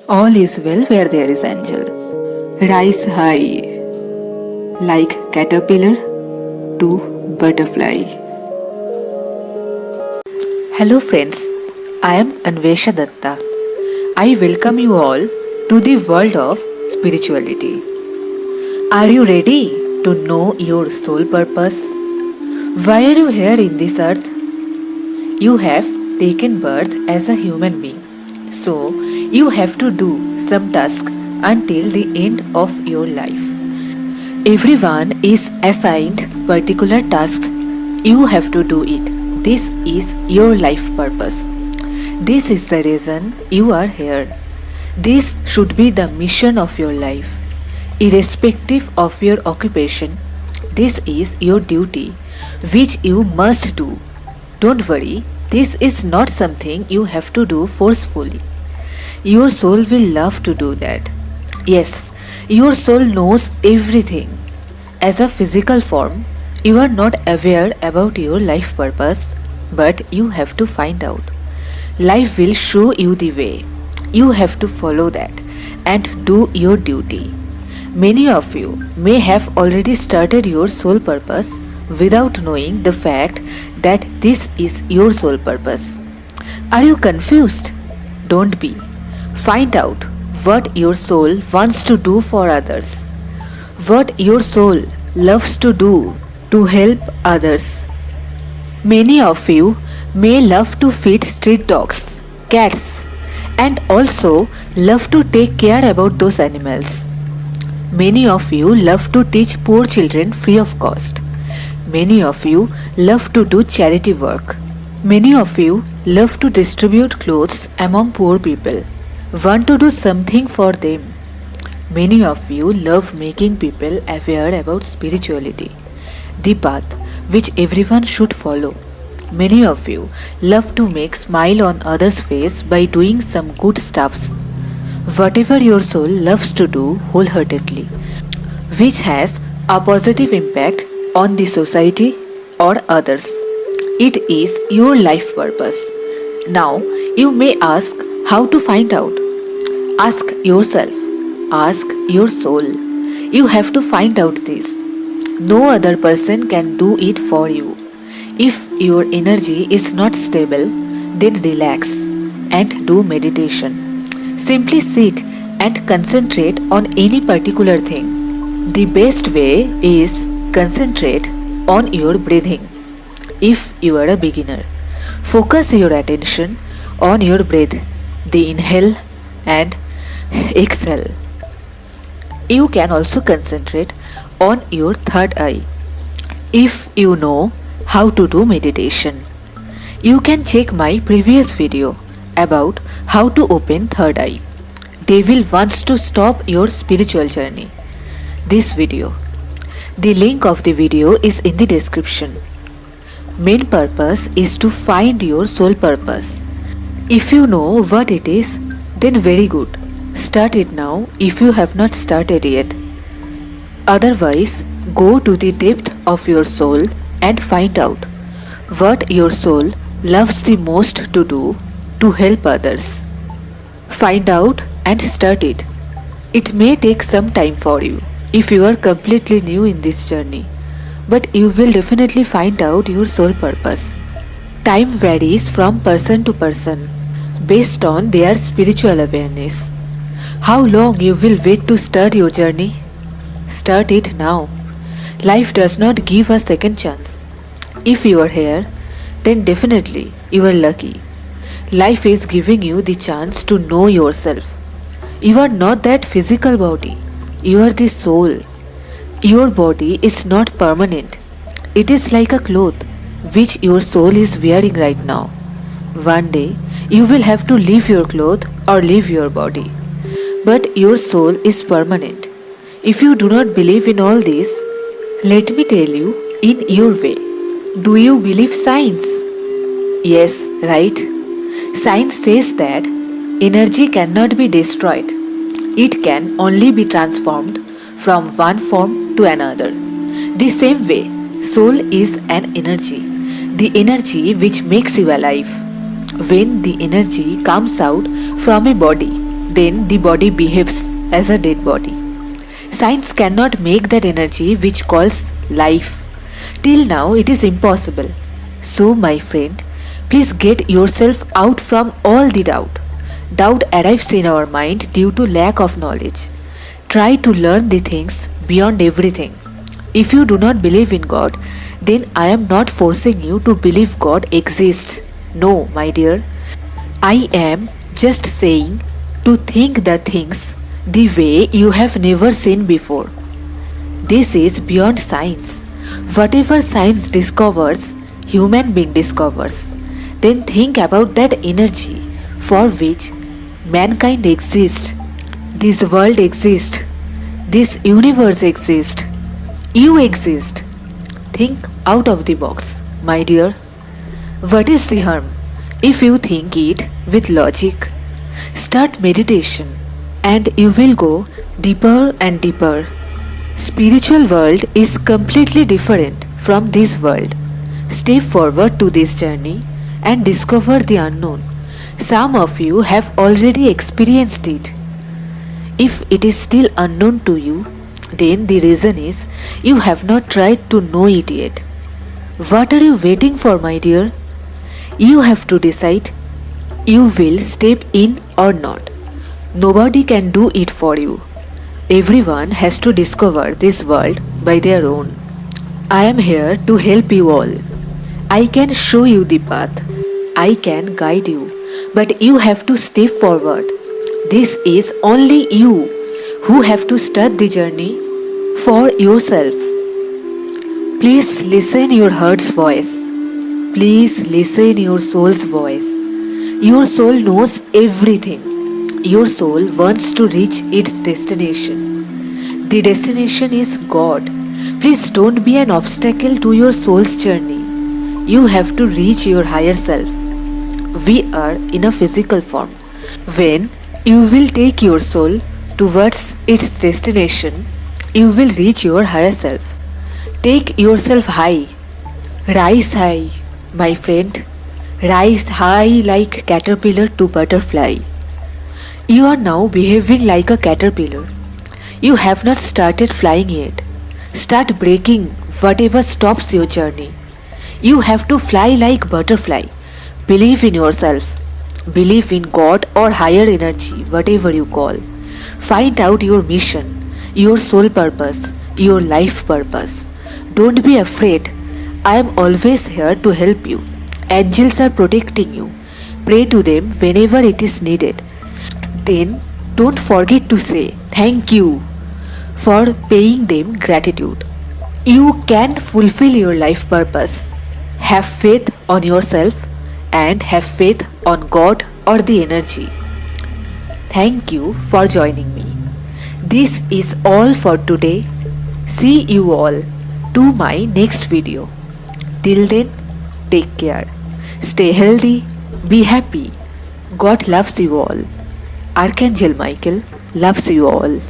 All is well where there is angel. Rise high, like caterpillar to butterfly. Hello friends, I am Anvesha Datta. I welcome you all to the world of spirituality. Are you ready to know your soul purpose? Why are you here in this earth? You have taken birth as a human being. So, you have to do some task until the end of your life. Everyone is assigned particular tasks. You have to do it. This is your life purpose. This is the reason you are here. This should be the mission of your life. Irrespective of your occupation, this is your duty, which you must do. Don't worry, this is not something you have to do forcefully. Your soul will love to do that. Yes, your soul knows everything. As a physical form, you are not aware about your life purpose, but you have to find out. Life will show you the way. You have to follow that and do your duty. Many of you may have already started your soul purpose without knowing the fact that this is your soul purpose. Are you confused? Don't be. Find out what your soul wants to do for others, what your soul loves to do to help others. Many of you may love to feed street dogs, cats, and also love to take care about those animals. Many of you love to teach poor children free of cost. Many of you love to do charity work. Many of you love to distribute clothes among poor people, want to do something for them. Many of you love making people aware about spirituality, the path which everyone should follow. Many of you love to make smile on others' face by doing some good stuffs. Whatever your soul loves to do wholeheartedly, which has a positive impact on the society or others. It is your life purpose. Now, you may ask how to find out. Ask yourself. Ask your soul. You have to find out this. No other person can do it for you. If your energy is not stable, then relax and do meditation. Simply sit and concentrate on any particular thing. The best way is concentrate on your breathing. If you are a beginner, focus your attention on your breath, the inhale and exhale. You can also concentrate on your third eye. If you know how to do meditation, you can check my previous video about how to open third eye. Devil wants to stop your spiritual journey. This video. The link of the video is in the description. Main purpose is to find your soul purpose. If you know what it is, then very good. Start it now if you have not started yet. Otherwise, go to the depth of your soul and find out what your soul loves the most to do to help others. Find out and start it. It may take some time for you if you are completely new in this journey, but you will definitely find out your soul purpose. Time varies from person to person based on their spiritual awareness. How long you will wait to start your journey? Start it now. Life does not give a second chance. If you are here, then definitely you are lucky. Life is giving you the chance to know yourself. You are not that physical body. You are the soul. Your body is not permanent. It is like a cloth which your soul is wearing right now. One day, you will have to leave your cloth or leave your body. But your soul is permanent. If you do not believe in all this, let me tell you in your way. Do you believe science? Yes, right? Science says that energy cannot be destroyed. It can only be transformed from one form to another. The same way, soul is an energy, the energy which makes you alive. When the energy comes out from a body, then the body behaves as a dead body. Science cannot make that energy which calls life. Till now, it is impossible. So, my friend, please get yourself out from all the doubt. Doubt arrives in our mind due to lack of knowledge. Try to learn the things beyond everything. If you do not believe in God, then I am not forcing you to believe God exists. No, my dear. I am just saying to think the things the way you have never seen before. This is beyond science. Whatever science discovers, human being discovers. Then think about that energy for which mankind exists. This world exists. This universe exists. You exist. Think out of the box, my dear. What is the harm if you think it with logic? Start meditation and you will go deeper and deeper. Spiritual world is completely different from this world. Step forward to this journey and discover the unknown. Some of you have already experienced it. If it is still unknown to you, then the reason is you have not tried to know it yet. What are you waiting for, my dear? You have to decide you will step in or not. Nobody can do it for you. Everyone has to discover this world by their own. I am here to help you all. I can show you the path. I can guide you. But you have to step forward. This is only you who have to start the journey for yourself. Please listen your heart's voice. Please listen your soul's voice. Your soul knows everything. Your soul wants to reach its destination. The destination is God. Please don't be an obstacle to your soul's journey. You have to reach your higher self. We are in a physical form. When you will take your soul towards its destination, you will reach your higher self. Take yourself high. Rise high, my friend. Rise high like caterpillar to butterfly. You are now behaving like a caterpillar. You have not started flying yet. Start breaking whatever stops your journey. You have to fly like butterfly. Believe in yourself. Believe in God or higher energy, whatever you call. Find out your mission, your soul purpose, your life purpose. Don't be afraid. I am always here to help you. Angels are protecting you. Pray to them whenever it is needed. Then don't forget to say thank you for paying them gratitude. You can fulfill your life purpose. Have faith on yourself and have faith on God or the energy. Thank you for joining me. This is all for today. See you all to my next video. Till then, take care. Stay healthy. Be happy. God loves you all. Archangel Michael loves you all.